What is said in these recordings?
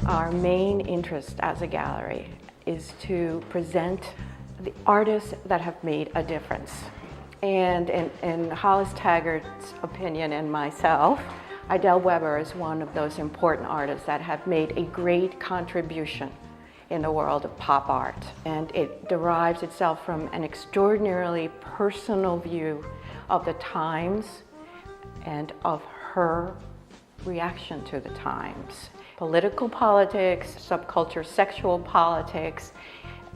Our main interest as a gallery is to present the artists that have made a difference. And in Hollis Taggart's opinion and myself, Idelle Weber is one of those important artists that have made a great contribution in the world of pop art. And it derives itself from an extraordinarily personal view of the times and of her reaction to the times. Political politics, subculture, sexual politics,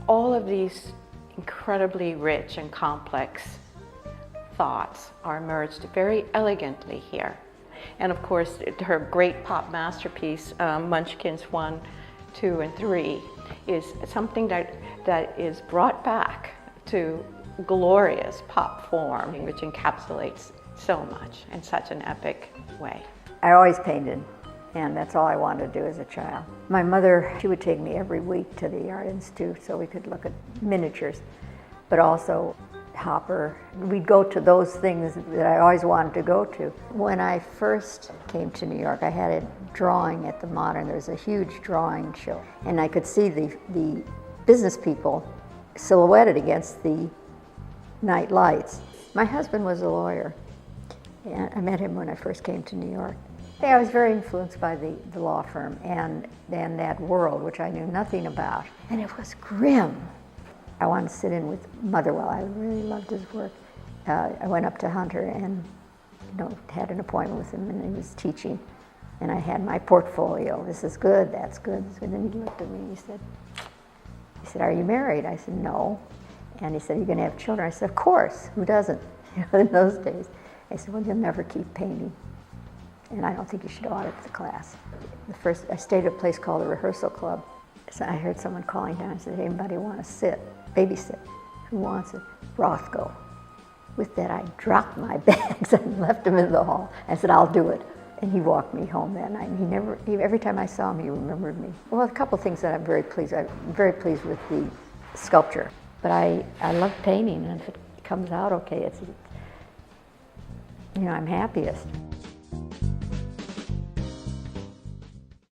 all of these incredibly rich and complex thoughts are merged very elegantly here. And of course, her great pop masterpiece, Munchkins 1, 2, and 3, is something that is brought back to glorious pop form, which encapsulates so much in such an epic way. I always painted, and that's all I wanted to do as a child. My mother, she would take me every week to the Art Institute so we could look at miniatures, but also Hopper. We'd go to those things that I always wanted to go to. When I first came to New York, I had a drawing at the Modern. There was a huge drawing show, and I could see the business people silhouetted against the night lights. My husband was a lawyer, and I met him when I first came to New York. I was very influenced by the law firm and that world, which I knew nothing about, and it was grim. I wanted to sit in with Motherwell. I really loved his work. I went up to Hunter and had an appointment with him, and he was teaching. And I had my portfolio. This is good, that's good. And then he looked at me and he said, "Are you married?" I said, "No." And he said, "Are you going to have children?" I said, "Of course, who doesn't?" In those days. I said, "Well, you'll never keep painting, and I don't think you should audit the class." I stayed at a place called the Rehearsal Club. So I heard someone calling down and said, "Anybody want to babysit? Who wants it?" Rothko. With that, I dropped my bags and left him in the hall. I said, "I'll do it." And he walked me home that night. And every time I saw him, he remembered me. Well, a couple things that I'm very pleased with the sculpture. But I love painting, and if it comes out okay, I'm happiest.